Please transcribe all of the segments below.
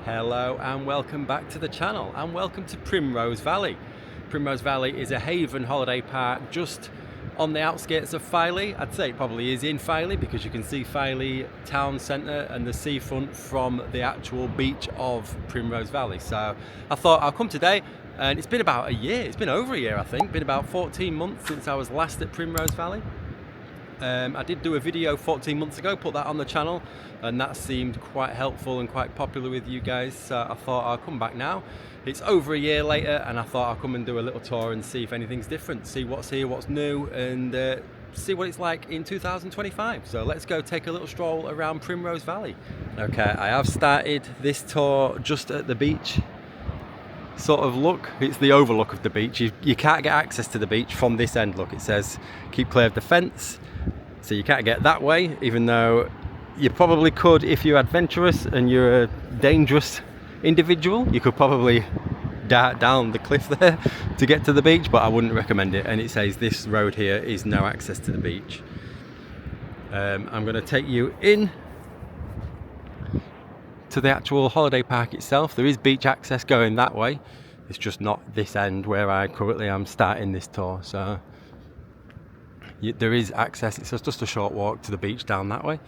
Hello and welcome back to the channel, and welcome to Primrose Valley. Primrose Valley is a haven holiday park just on the outskirts of Filey. I'd say it probably is in Filey because you can see Filey town centre and the seafront from the actual beach of Primrose Valley. So I thought I'll come today, and it's been about a year, it's been over a year I think, been about 14 months since I was last at Primrose Valley. I did do a video 14 months ago, put that on the channel, and that seemed quite helpful and quite popular with you guys, so I thought I'll come back now. It's over a year later, and I thought I'll come and do a little tour and see if anything's different, see what's here, what's new, and see what it's like in 2025. So let's go take a little stroll around Primrose Valley. Okay, I have started this tour just at the beach. Sort of look, it's the overlook of the beach. You can't get access to the beach from this end. Look, it says keep clear of the fence, so you can't get that way, even though you probably could if you're adventurous and you're a dangerous individual. You could probably dart down the cliff there to get to the beach, but I wouldn't recommend it. And it says this road here is no access to the beach. I'm going to take you in to the actual holiday park itself. There is beach access going that way, it's just not this end where I currently am starting this tour. So there is access, it's just a short walk to the beach down that way.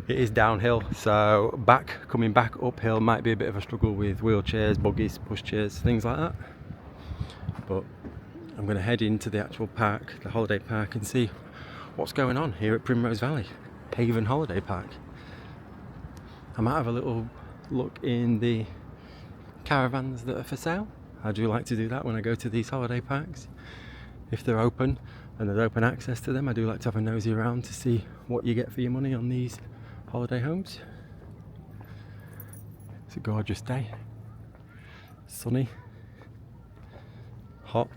It is downhill, so coming back uphill might be a bit of a struggle with wheelchairs, buggies, pushchairs, things like that. But I'm going to head into the actual park, the holiday park, and see what's going on here at Primrose Valley Haven Holiday Park. I might have a little look in the caravans that are for sale. I do like to do that when I go to these holiday parks. If they're open and there's open access to them, I do like to have a nosy around to see what you get for your money on these holiday homes. It's a gorgeous day. Sunny. Hot.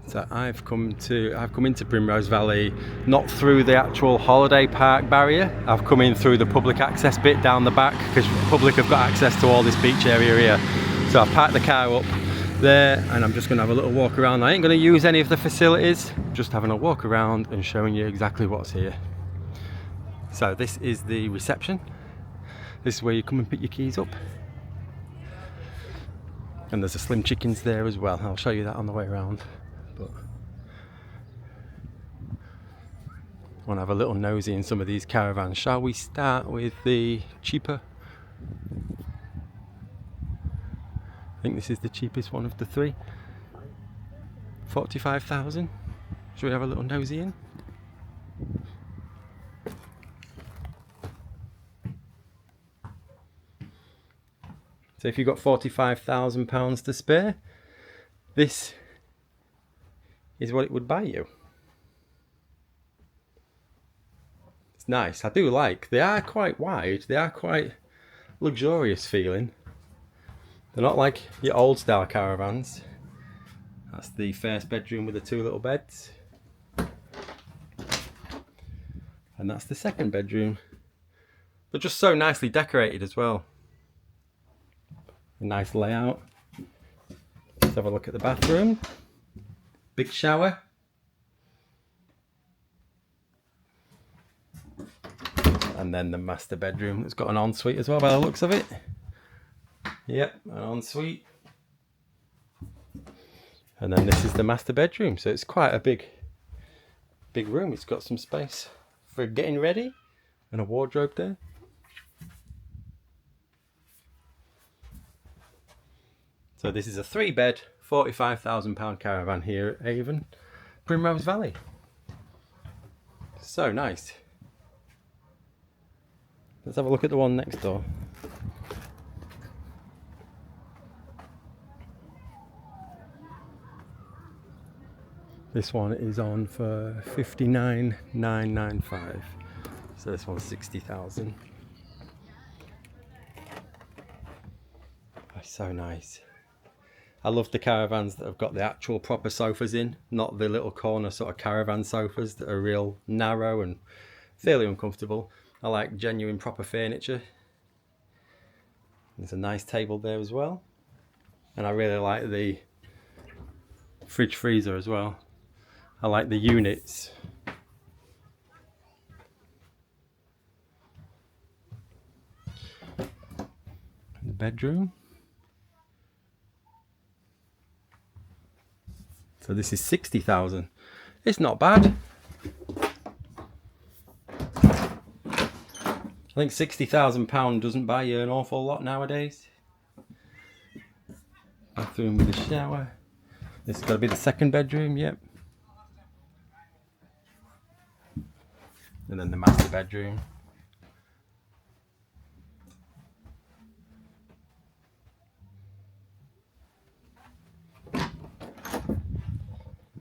So I've come into Primrose Valley not through the actual holiday park barrier. I've come in through the public access bit down the back, because the public have got access to all this beach area here. So I've parked the car up there, and I'm just going to have a little walk around. I ain't going to use any of the facilities, just having a walk around and showing you exactly what's here. So this is the reception. This is where you come and pick your keys up. And there's a Slim Chickens there as well. I'll show you that on the way around. But I want to have a little nosy in some of these caravans. Shall we start with the cheaper? I think this is the cheapest one of the three. 45,000. Should we have a little nosy in? So if you've got £45,000 to spare, this is what it would buy you. It's nice. I do like. They are quite wide. They are quite luxurious feeling. They're not like your old style caravans. That's the first bedroom with the two little beds. And that's the second bedroom. They're just so nicely decorated as well. A nice layout. Let's have a look at the bathroom. Big shower. And then the master bedroom that's got an ensuite as well by the looks of it. Yep, an ensuite. And then this is the master bedroom, so it's quite a big room. It's got some space for getting ready and a wardrobe there. So this is a 3-bed, £45,000 caravan here at Haven Primrose Valley. So nice. Let's have a look at the one next door. This one is on for 59,995. So this one's 60,000. Oh, so nice. I love the caravans that have got the actual proper sofas in, not the little corner sort of caravan sofas that are real narrow and fairly uncomfortable. I like genuine proper furniture. There's a nice table there as well. And I really like the fridge freezer as well. I like the units. bedroom. So this is 60,000. It's not bad. I think £60,000 doesn't buy you an awful lot nowadays. Bathroom with a shower. This has got to be the second bedroom, yep. And then the master bedroom.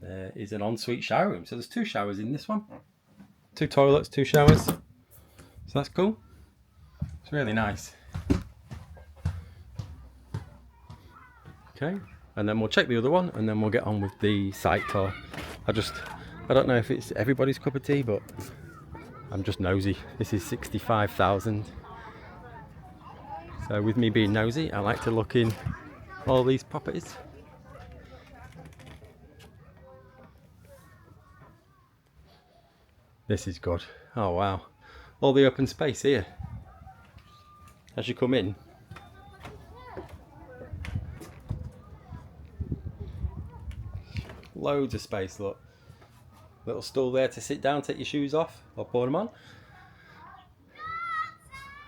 There is an ensuite shower room. So there's 2 showers in this one. 2 toilets, 2 showers. So that's cool. It's really nice. Okay, and then we'll check the other one and then we'll get on with the site tour. I don't know if it's everybody's cup of tea, but I'm just nosy. This is 65,000. So with me being nosy, I like to look in all these properties. This is good. Oh wow. All the open space here. As you come in. Loads of space, look. Little stool there to sit down, take your shoes off or put them on.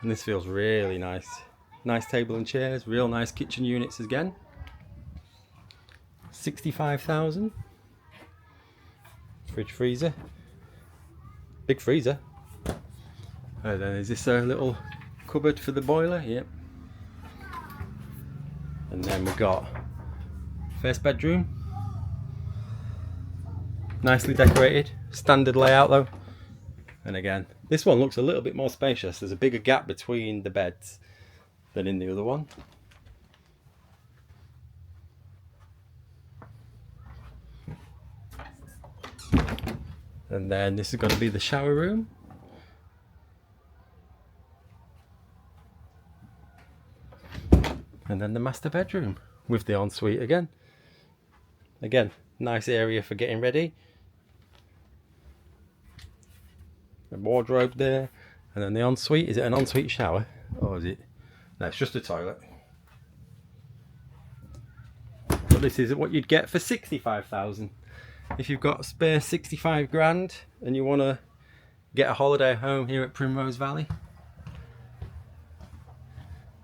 And this feels really nice. Nice table and chairs, real nice kitchen units again. 65,000. Fridge freezer. Big freezer. And then is this a little cupboard for the boiler? Yep. And then we've got first bedroom. Nicely decorated. Standard layout though. And again, this one looks a little bit more spacious. There's a bigger gap between the beds than in the other one. And then this is going to be the shower room. And then the master bedroom with the ensuite again. Again, nice area for getting ready. A wardrobe there. And then the ensuite. Is it an ensuite shower? Or is it? No, it's just a toilet. But this is what you'd get for 65,000. If you've got a spare 65 grand and you want to get a holiday home here at Primrose Valley,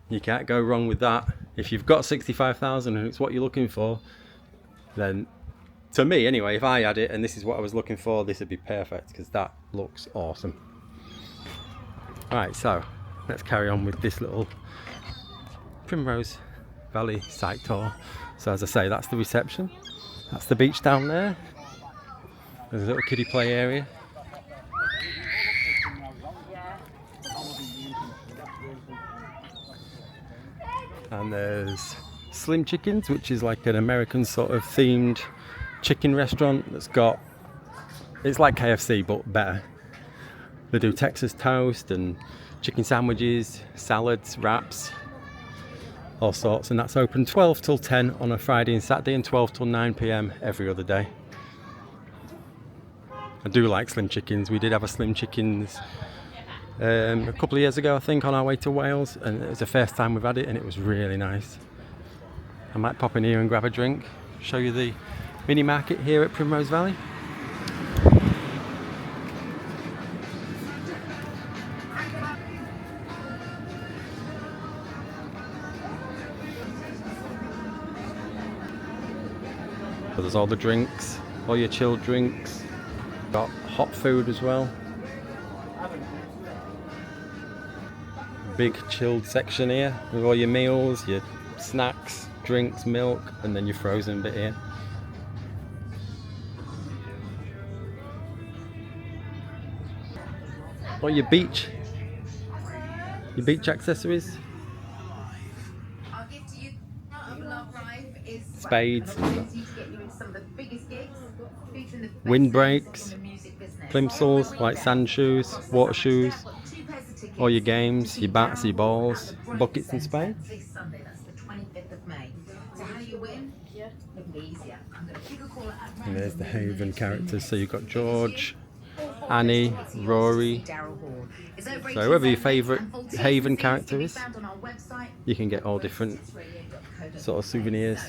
you can't go wrong with that. If you've got 65,000 and it's what you're looking for, then to me anyway, if I had it and this is what I was looking for, this would be perfect because that looks awesome. Alright, so let's carry on with this little Primrose Valley site tour. So as I say, that's the reception. That's the beach down there. There's a little kiddie play area. And there's Slim Chickens, which is like an American sort of themed chicken restaurant that's got, it's like KFC but better. They do Texas toast and chicken sandwiches, salads, wraps, all sorts, and that's open 12 till 10 on a Friday and Saturday and 12 till 9 PM every other day. I do like Slim Chickens. We did have a Slim Chickens a couple of years ago, I think, on our way to Wales, and it was the first time we've had it and it was really nice. I might pop in here and grab a drink, show you the mini market here at Primrose Valley. So there's all the drinks, all your chilled drinks. Got hot food as well. Big chilled section here with all your meals, your snacks, drinks, milk, and then your frozen bit here. All your beach accessories. Spades, windbreaks, plimsolls like sand shoes, water shoes, all your games, your bats, your balls, buckets and spades. And there's the Haven characters. So you've got George, Annie, Rory. So whoever your favourite Haven character is, you can get all different sort of souvenirs.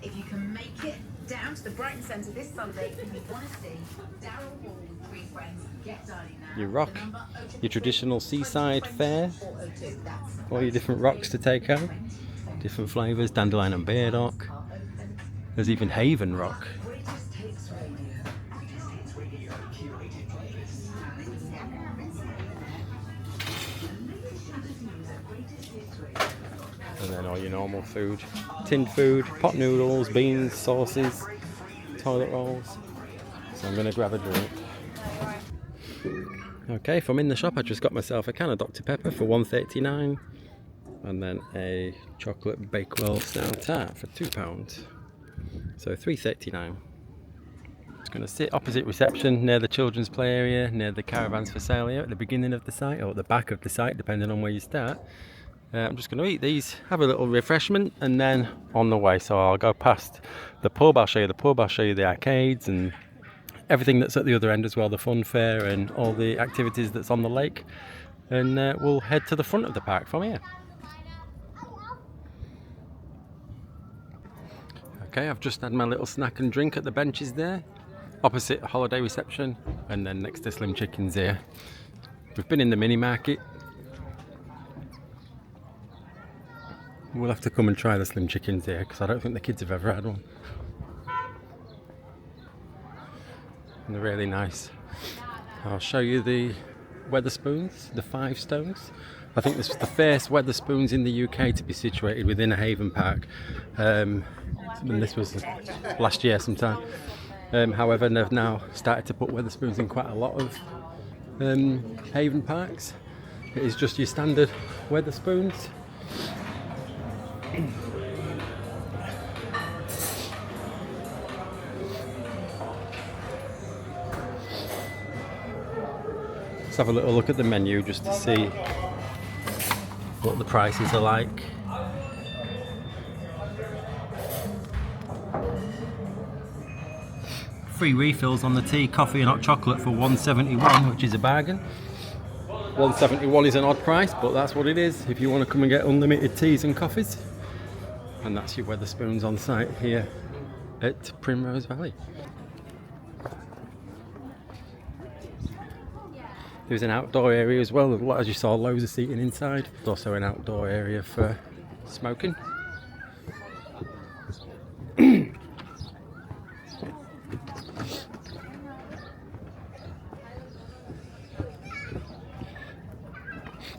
If you can make it down to the Brighton Centre this Sunday, if you want to see Darryl Hall with 3 friends, get dialing now. Your rock, your traditional seaside fair, all your different rocks to take out, different flavours, dandelion and burdock. There's even Haven rock. And then all your normal food, tinned food, pot noodles, beans, sauces, toilet rolls. So I'm going to grab a drink. Okay, if I'm in the shop, I just got myself a can of Dr Pepper for $1.39 and then a chocolate Bakewell style tart for £2. So $3.39. Just going to sit opposite reception near the children's play area, near the caravans for sale here at the beginning of the site or at the back of the site, depending on where you start. I'm just going to eat these, have a little refreshment, and then on the way. So I'll go past the pub, I'll show you the pub, I'll show you the arcades and everything that's at the other end as well, the funfair and all the activities that's on the lake. And we'll head to the front of the park from here. Okay, I've just had my little snack and drink at the benches there, opposite holiday reception, and then next to Slim Chickens here. We've been in the mini market. We'll have to come and try the Slim Chickens here because I don't think the kids have ever had one. And they're really nice. I'll show you the Wetherspoons, the 5 stones. I think this was the first Wetherspoons in the UK to be situated within a Haven park. And this was last year sometime. However, they've now started to put Wetherspoons in quite a lot of Haven parks. It is just your standard Wetherspoons. Let's have a little look at the menu just to see what the prices are like. Free refills on the tea, coffee and hot chocolate for $1.71, which is a bargain. $1.71 is an odd price, but that's what it is if you want to come and get unlimited teas and coffees. And that's your Wetherspoons on site here at Primrose Valley. There's an outdoor area as well, as you saw, loads of seating inside. There's also an outdoor area for smoking.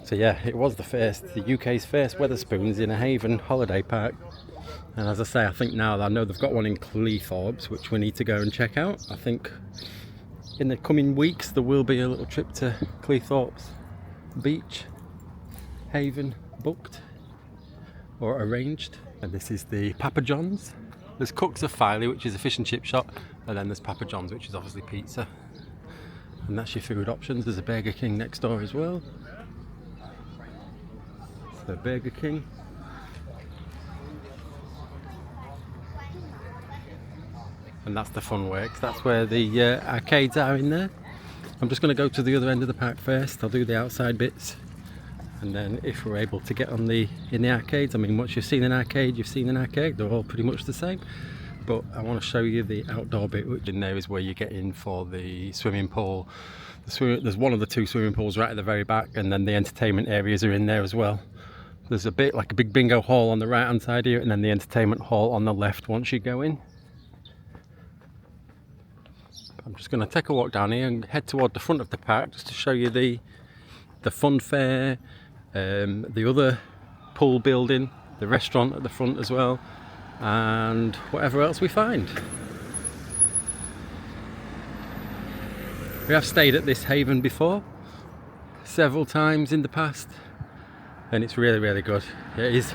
So yeah, it was the UK's first Wetherspoons in a Haven holiday park. And as I say, I think now I know they've got one in Cleethorpes, which we need to go and check out. I think in the coming weeks there will be a little trip to Cleethorpes Beach, Haven, booked or arranged. And this is the Papa John's. There's Cook's of Filey, which is a fish and chip shop, and then there's Papa John's, which is obviously pizza. And that's your food options. There's a Burger King next door as well. So Burger King. And that's the fun works. That's where the arcades are in there. I'm just going to go to the other end of the park first. I'll do the outside bits, and then if we're able to get on in the arcades. I mean, once you've seen an arcade, you've seen an arcade. They're all pretty much the same. But I want to show you the outdoor bit, which in there is where you get in for the swimming pool. There's one of the 2 swimming pools right at the very back, and then the entertainment areas are in there as well. There's a bit like a big bingo hall on the right hand side here, and then the entertainment hall on the left once you go in. I'm just going to take a walk down here and head toward the front of the park just to show you the funfair, the other pool building, the restaurant at the front as well, and whatever else we find. We have stayed at this Haven before, several times in the past, and it's really, really good. It is,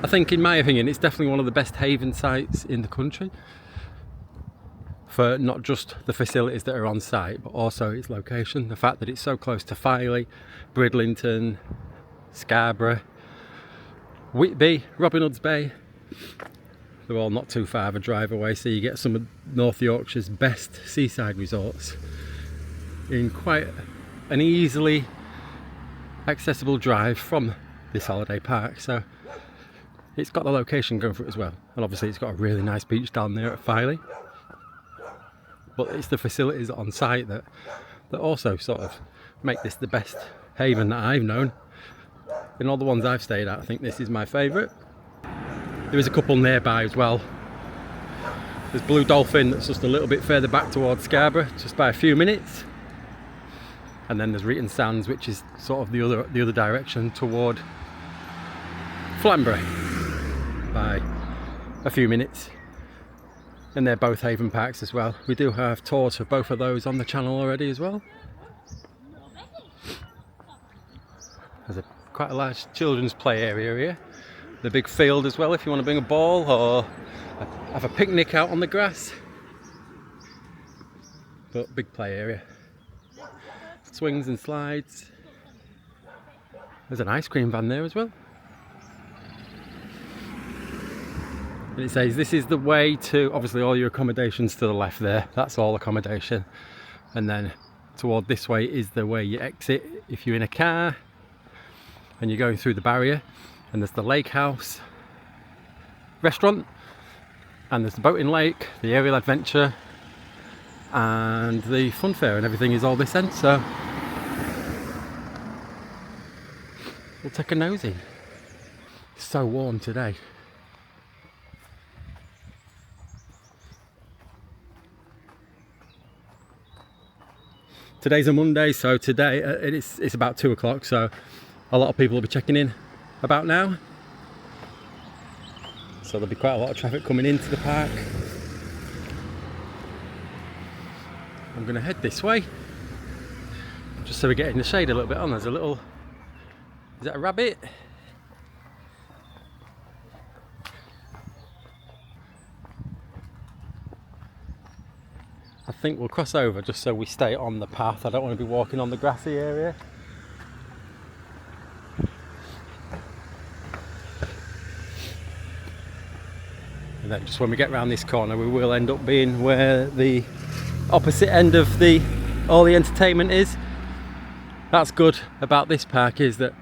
I think, in my opinion, it's definitely one of the best Haven sites in the country, for not just the facilities that are on site, but also its location. The fact that it's so close to Filey, Bridlington, Scarborough, Whitby, Robin Hood's Bay. They're all not too far of a drive away, so you get some of North Yorkshire's best seaside resorts in quite an easily accessible drive from this holiday park, so it's got the location going for it as well, and obviously it's got a really nice beach down there at Filey, but it's the facilities on site that also sort of make this the best haven that I've known. In all the ones I've stayed at, I think this is my favourite. There is a couple nearby as well. There's Blue Dolphin that's just a little bit further back towards Scarborough, just by a few minutes. And then there's Reeton Sands, which is sort of the other direction toward Flamborough by a few minutes. And they're both haven parks as well. We do have tours for both of those on the channel already as well. There's quite a large children's play area here. The big field as well if you want to bring a ball or have a picnic out on the grass. But big play area. Swings and slides. There's an ice cream van there as well. And it says this is the way to, obviously all your accommodations to the left there, that's all accommodation. And then toward this way is the way you exit if you're in a car and you're going through the barrier. And there's the Lakehouse restaurant, and there's the boating lake, the aerial adventure, and the funfair, and everything is all this end, so we'll take a nosy. It's so warm today. Today's a Monday, so today it's about 2 o'clock, so a lot of people will be checking in about now. So there'll be quite a lot of traffic coming into the park. I'm going to head this way, just so we get in the shade a little bit on. There's a little, is that a rabbit? I think we'll cross over just so we stay on the path. I don't want to be walking on the grassy area. And then just when we get round this corner, we will end up being where the opposite end of all the entertainment is. That's good about this park, is that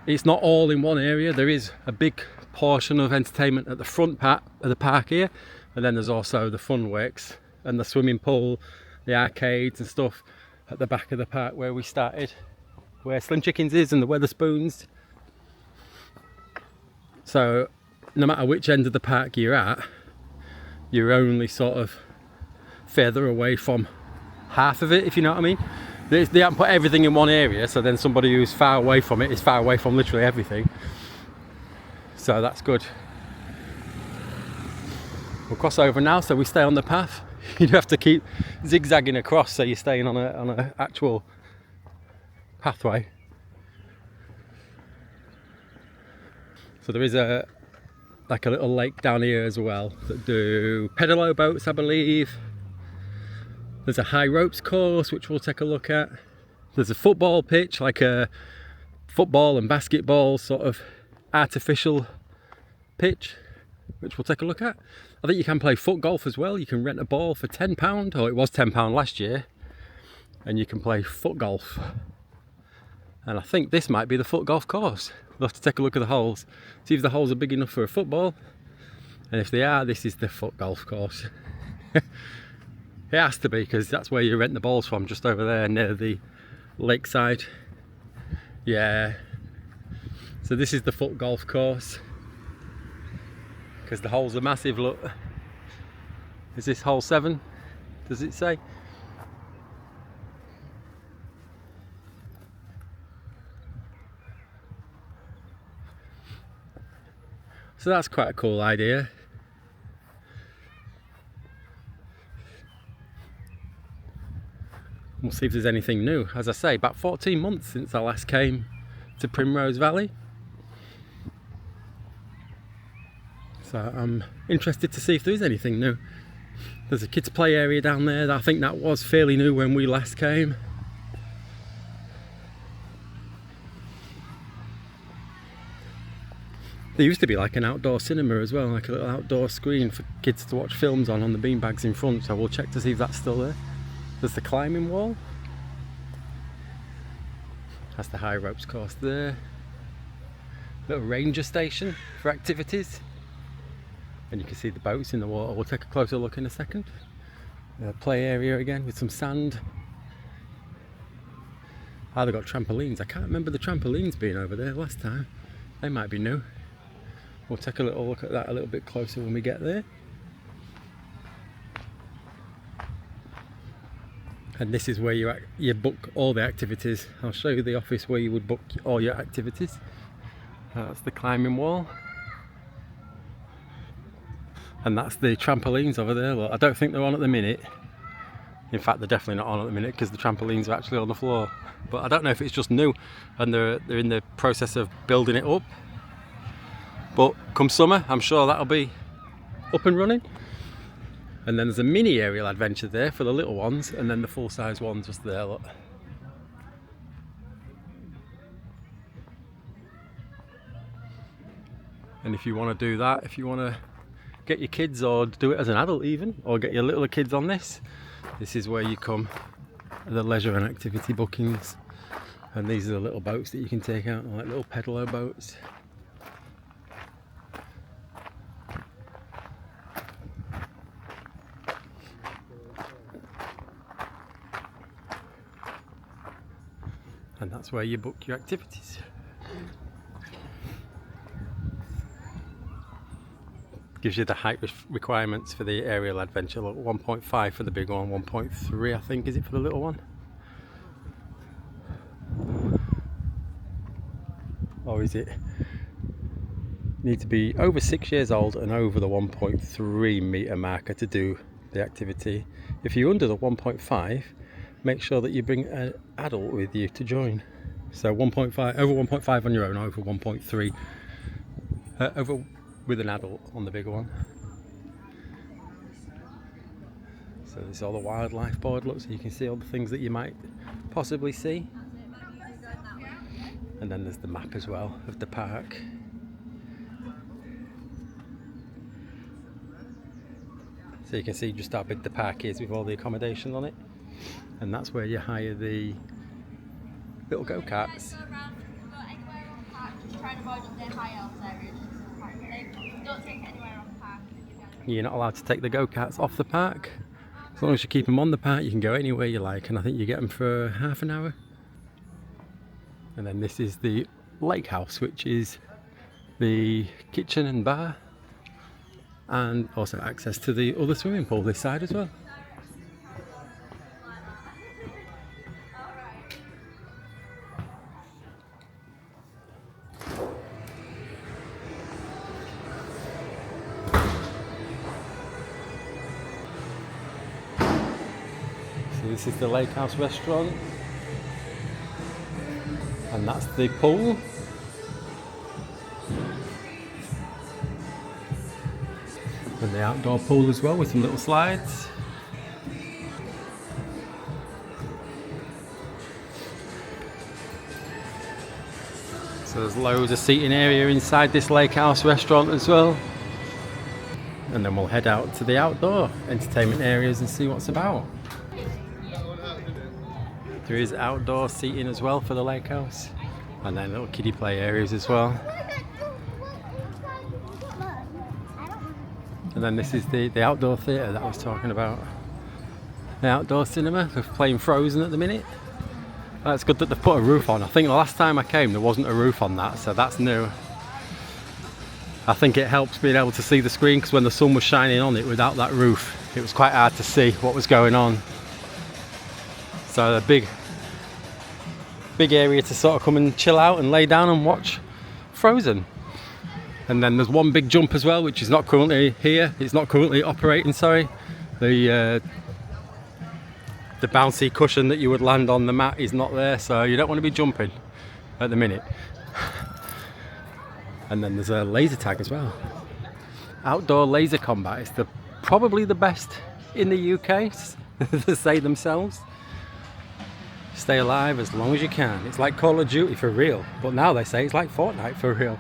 it's not all in one area. There is a big portion of entertainment at the front part of the park here, and then there's also the fun works and the swimming pool, the arcades and stuff at the back of the park where we started, where Slim Chickens is and the Wetherspoons. So no matter which end of the park you're at, you're only sort of further away from half of it, if you know what I mean. They haven't put everything in one area, so then somebody who's far away from it is far away from literally everything. So that's good. We'll cross over now, so we stay on the path. You have to keep zigzagging across, so you're staying on a actual pathway. So there is a little lake down here as well that do peddle boats, I believe. There's a high ropes course which we'll take a look at. There's a football pitch, like a football and basketball sort of artificial pitch, which we'll take a look at. I think you can play foot golf as well. You can rent a ball for £10, or it was £10 last year, and you can play foot golf. And I think this might be the foot golf course. We'll have to take a look at the holes, see if the holes are big enough for a football, and if they are, this is the foot golf course. It has to be, because that's where you rent the balls from, just over there near the Lakeside. Yeah, so this is the foot golf course, because the holes are massive. Look, is this hole 7? Does it say? So that's quite a cool idea. We'll see if there's anything new. As I say, about 14 months since I last came to Primrose Valley. So I'm interested to see if there is anything new. There's a kids play area down there. I think that was fairly new when we last came. There used to be like an outdoor cinema as well, like a little outdoor screen for kids to watch films on the beanbags in front, so we'll check to see if that's still there. There's the climbing wall. That's the high ropes course there. Little ranger station for activities. And you can see the boats in the water. We'll take a closer look in a second. Play area again with some sand. Oh, they've got trampolines. I can't remember the trampolines being over there last time. They might be new. We'll take a little look at that a little bit closer when we get there. And this is where you book all the activities. I'll show you the office where you would book all your activities. That's the climbing wall. And that's the trampolines over there. Look, I don't think they're on at the minute. In fact, they're definitely not on at the minute because the trampolines are actually on the floor. But I don't know if it's just new and they're in the process of building it up. But come summer, I'm sure that'll be up and running. And then there's a mini aerial adventure there for the little ones, and then the full-size one just there, look. And if you want to do that, if you want to get your kids or do it as an adult even, or get your little kids on this is where you come, the leisure and activity bookings. And these are the little boats that you can take out, like little peddler boats. And that's where you book your activities. Gives you the height requirements for the aerial adventure. Look, 1.5 for the big one, 1.3 I think is it for the little one. Or is it? Need to be over 6 years old and over the 1.3 metre marker to do the activity. If you're under the 1.5, make sure that you bring an adult with you to join. So 1.5, over 1.5 on your own, over 1.3, over with an adult on the bigger one. So this is all the wildlife board, look, so you can see all the things that you might possibly see. And then there's the map as well of the park. So you can see just how big the park is with all the accommodation on it. And that's where you hire the little go-karts. You're not allowed to take the go-karts off the park. As long as you keep them on the park, you can go anywhere you like, and I think you get them for half an hour. And then this is the Lakehouse, which is the kitchen and bar, and also access to the other swimming pool this side as well. So this is the Lakehouse restaurant, and that's the pool. And the outdoor pool as well with some little slides. So there's loads of seating area inside this Lakehouse restaurant as well. And then we'll head out to the outdoor entertainment areas and see what's about. There is outdoor seating as well for the Lakehouse, and then little kiddie play areas as well. And then this is the outdoor theatre that I was talking about. The outdoor cinema, they're playing Frozen at the minute. It's good that they've put a roof on. I think the last time I came there wasn't a roof on that, so that's new. I think it helps being able to see the screen, because when the sun was shining on it without that roof, it was quite hard to see what was going on. So a big area to sort of come and chill out and lay down and watch Frozen. And then there's one big jump as well, which is not currently here. It's not currently operating, sorry. The bouncy cushion that you would land on the mat is not there, so you don't want to be jumping at the minute. And then there's a laser tag as well. Outdoor laser combat is probably the best in the UK, they say themselves. Stay alive as long as you can. It's like Call of Duty for real, but now they say it's like Fortnite for real.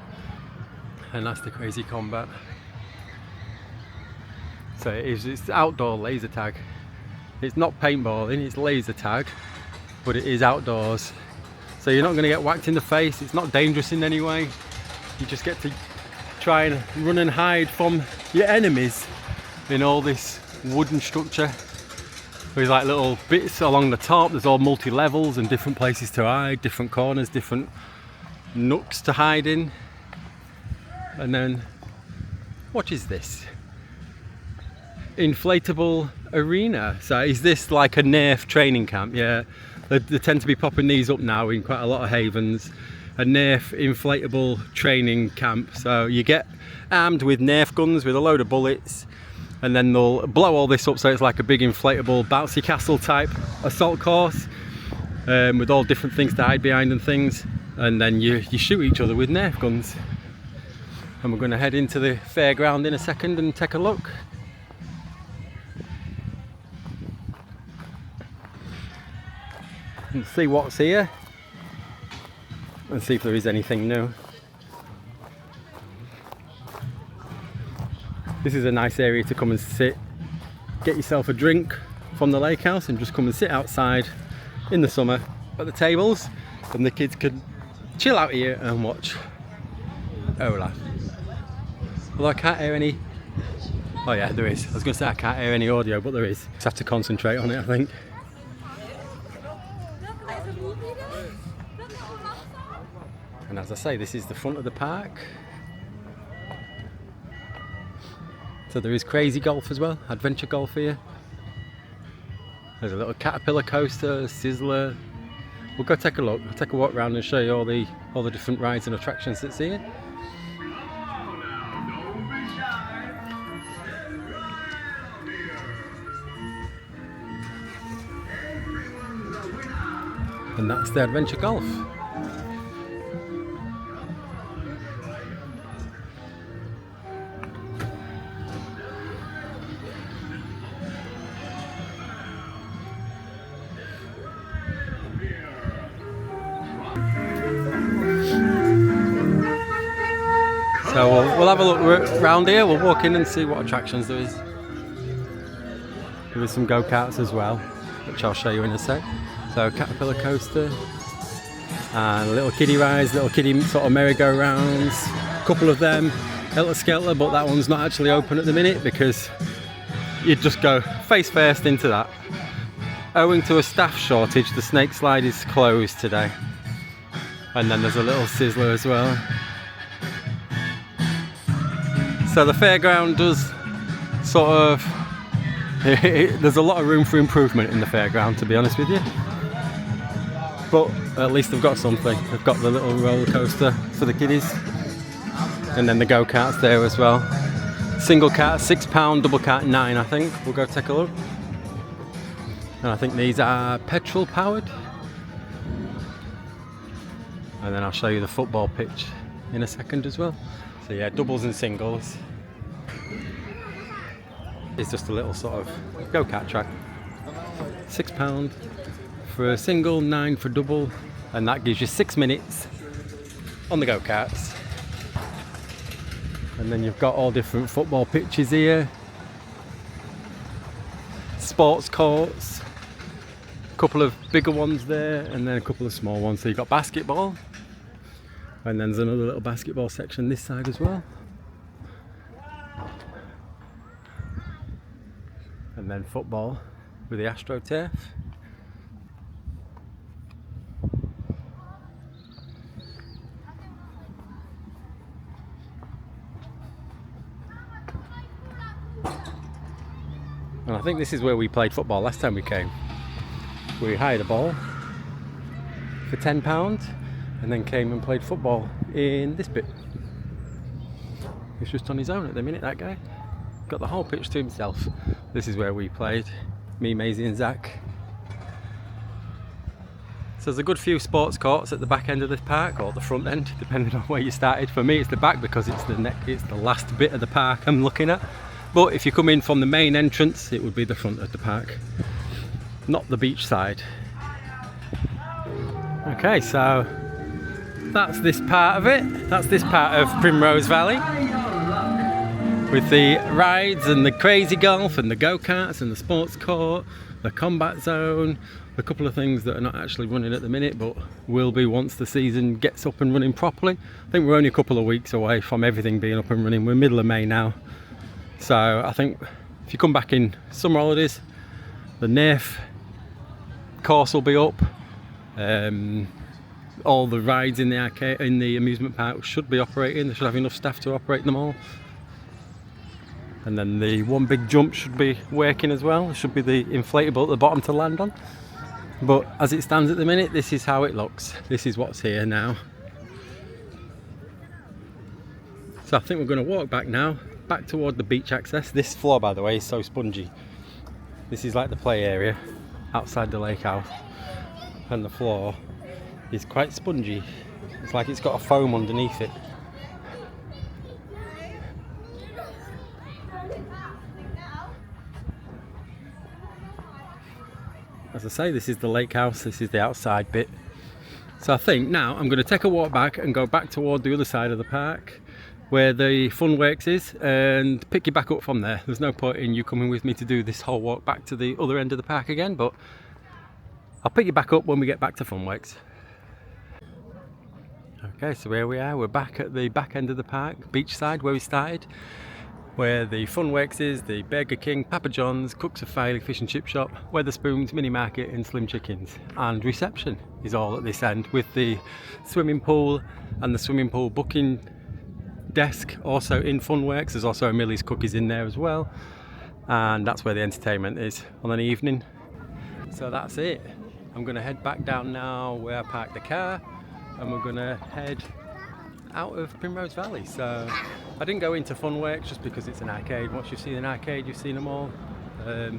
And that's the crazy combat. So it's outdoor laser tag. It's not paintballing, it's laser tag, but it is outdoors. So you're not going to get whacked in the face. It's not dangerous in any way. You just get to try and run and hide from your enemies in all this wooden structure. There's like little bits along the top. There's all multi-levels and different places to hide, different corners, different nooks to hide in. And then, what is this? Inflatable arena. So is this like a Nerf training camp? Yeah, they tend to be popping these up now in quite a lot of havens. A Nerf inflatable training camp. So you get armed with Nerf guns with a load of bullets, and then they'll blow all this up so it's like a big inflatable bouncy castle type assault course, with all different things to hide behind and things. And then you shoot each other with Nerf guns. And we're going to head into the fairground in a second and take a look. And see what's here. And see if there is anything new. This is a nice area to come and sit, get yourself a drink from the Lakehouse and just come and sit outside in the summer at the tables, and the kids could chill out here and watch Ola. Although I can't hear any... Oh yeah, there is. I was going to say I can't hear any audio, but there is. Just have to concentrate on it, I think. And as I say, this is the front of the park. So there is crazy golf as well, adventure golf here. There's a little caterpillar coaster, sizzler. We'll go take a look. I'll take a walk around and show you all the different rides and attractions that's here. And that's the adventure golf. So we'll have a look around here. We'll walk in and see what attractions there is. There is some go-karts as well, which I'll show you in a sec. So caterpillar coaster and little kiddie rides, little kiddie sort of merry-go-rounds, a couple of them, helter-skelter, but that one's not actually open at the minute because you'd just go face first into that. Owing to a staff shortage, the snake slide is closed today. And then there's a little sizzler as well. So the fairground does sort of, there's a lot of room for improvement in the fairground, to be honest with you. But at least they've got something. They've got the little roller coaster for the kiddies. And then the go-karts there as well. Single cart £6, double cart £9, I think. We'll go take a look. And I think these are petrol powered. And then I'll show you the football pitch in a second as well. So yeah, doubles and singles. It's just a little sort of go-kart track. £6 for a single, £9 for double, and that gives you 6 minutes on the go-karts. And then you've got all different football pitches here, sports courts, a couple of bigger ones there, and then a couple of small ones. So you've got basketball, and then there's another little basketball section this side as well. And then football with the AstroTurf. And I think this is where we played football last time we came. We hired a ball for £10 and then came and played football in this bit. He's just on his own at the minute, that guy. Got the whole pitch to himself. This is where we played, me, Maisie and Zach. So there's a good few sports courts at the back end of this park, or the front end, depending on where you started. For me it's the back because it's the last bit of the park I'm looking at. But if you come in from the main entrance, it would be the front of the park, not the beach side. Okay, so that's this part of it. That's this part of Primrose Valley, with the rides and the crazy golf and the go-karts and the sports court, the combat zone, a couple of things that are not actually running at the minute, but will be once the season gets up and running properly. I think we're only a couple of weeks away from everything being up and running. We're middle of May now, so I think if you come back in summer holidays, the NAF course will be up. All the rides in the arcade, in the amusement park, should be operating. They should have enough staff to operate them all. And then the one big jump should be working as well. There should be the inflatable at the bottom to land on. But as it stands at the minute, this is how it looks. This is what's here now. So I think we're going to walk back now, back toward the beach access. This floor, by the way, is so spongy. This is like the play area outside the Lakehouse, and the floor is quite spongy. It's like it's got a foam underneath it. As I say, this is the Lakehouse, this is the outside bit. So I think now I'm going to take a walk back and go back toward the other side of the park where the fun works is, and pick you back up from there. There's no point in you coming with me to do this whole walk back to the other end of the park again, but I'll pick you back up when we get back to Funworks. Okay, so here we are, we're back at the back end of the park, beachside where we started, where the Funworks is, the Burger King, Papa John's, Cooks of Filey fish and chip shop, Wetherspoons, mini market and Slim Chickens, and reception is all at this end, with the swimming pool and the swimming pool booking desk also in Funworks. There's also a Millie's Cookies in there as well, and that's where the entertainment is on an evening. So that's it. I'm going to head back down now where I parked the car, and we're going to head out of Primrose Valley. So I didn't go into Funworks just because it's an arcade. Once you've seen an arcade, you've seen them all. I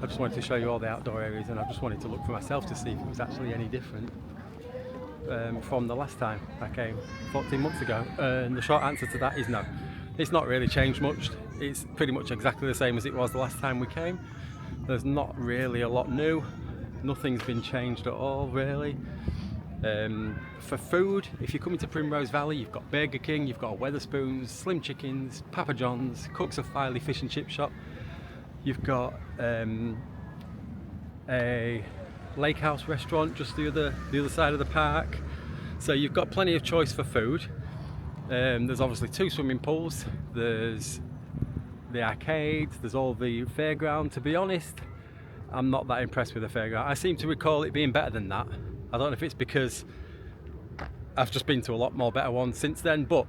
just wanted to show you all the outdoor areas, and I just wanted to look for myself to see if it was actually any different from the last time I came 14 months ago. And the short answer to that is no. It's not really changed much. It's pretty much exactly the same as it was the last time we came. There's not really a lot new. Nothing's been changed at all, really. For food, if you're coming to Primrose Valley, you've got Burger King, you've got Wetherspoons, Slim Chickens, Papa John's, Cooks of Filey fish and chip shop. You've got a Lakehouse restaurant just the other side of the park. So you've got plenty of choice for food. There's obviously 2 swimming pools. There's the arcade. There's all the Fairground. To be honest, I'm not that impressed with the Fairground. I seem to recall it being better than that. I don't know if it's because I've just been to a lot more better ones since then, but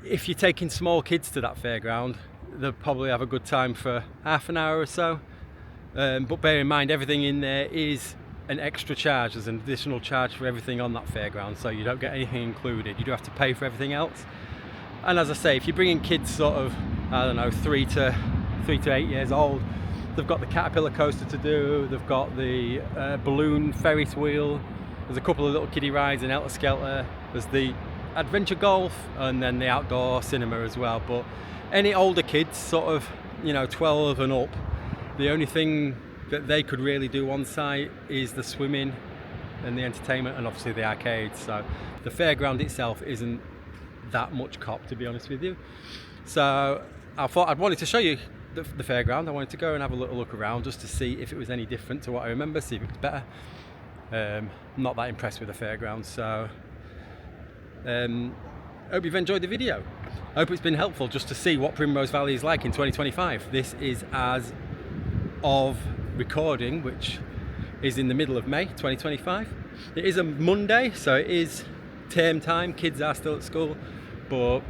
if you're taking small kids to that Fairground, they'll probably have a good time for half an hour or so. But bear in mind, everything in there is an extra charge. There's an additional charge for everything on that Fairground, so you don't get anything included. You do have to pay for everything else. And as I say, if you're bringing kids sort of, I don't know, 3 to 8 years old, they've got the caterpillar coaster to do, they've got the balloon Ferris wheel, there's a couple of little kiddie rides in Helter Skelter, there's the adventure golf, and then the outdoor cinema as well. But any older kids, sort of, 12 and up, the only thing that they could really do on site is the swimming and the entertainment, and obviously the arcades. So the fairground itself isn't that much cop, to be honest with you. So I thought I'd wanted to show you the fairground. I wanted to go and have a little look around just to see if it was any different to what I remember, see if it was better. Not that impressed with the fairground, so hope you've enjoyed the video. I hope it's been helpful just to see what Primrose Valley is like in 2025. This is as of recording, which is in the middle of May 2025. It is a Monday, so it is term time. Kids are still at school, but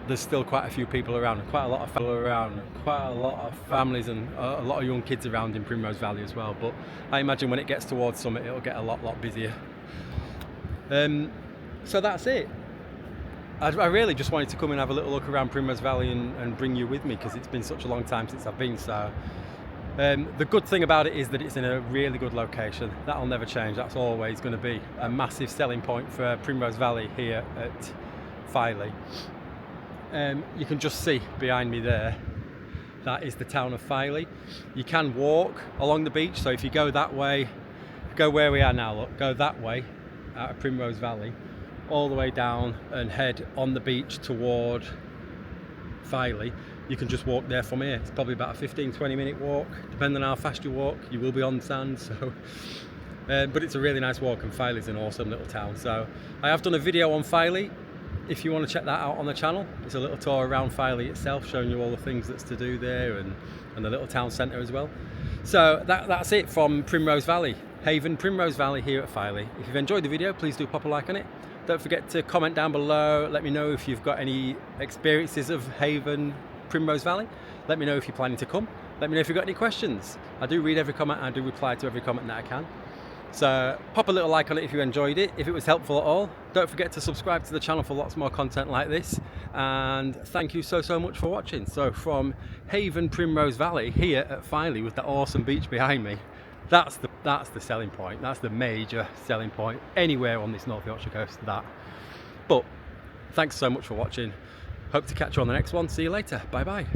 there's still quite a few people around, quite a lot of families and a lot of young kids around in Primrose Valley as well. But I imagine when it gets towards summer, it'll get a lot busier. So that's it. I really just wanted to come and have a little look around Primrose Valley and bring you with me, because it's been such a long time since I've been. So the good thing about it is that it's in a really good location. That'll never change. That's always going to be a massive selling point for Primrose Valley here at Filey. You can just see behind me there, that is the town of Filey. You can walk along the beach, so if you go that way, go where we are now, look, go that way out of Primrose Valley, all the way down and head on the beach toward Filey. you can just walk there from here. It's probably about a 15-20 minute walk, depending on how fast you walk. You will be on sand, so but it's a really nice walk, and Filey's an awesome little town. So I have done a video on Filey, if you want to check that out on the channel. It's a little tour around Filey itself, showing you all the things that's to do there, and the little town centre as well. So that's it from Primrose Valley, Havens Primrose Valley here at Filey. If you've enjoyed the video, please do pop a like on it. Don't forget to comment down below. Let me know if you've got any experiences of Havens Primrose Valley. Let me know if you're planning to come. Let me know if you've got any questions. I do read every comment, I do reply to every comment that I can. So pop a little like on it if you enjoyed it, if it was helpful at all. Don't forget to subscribe to the channel for lots more content like this, and thank you so much for watching. So from Havens Primrose Valley here at Filey, with the awesome beach behind me, that's the selling point. That's the major selling point anywhere on this North Yorkshire coast, that. But thanks so much for watching. Hope to catch you on the next one. See you later. Bye bye.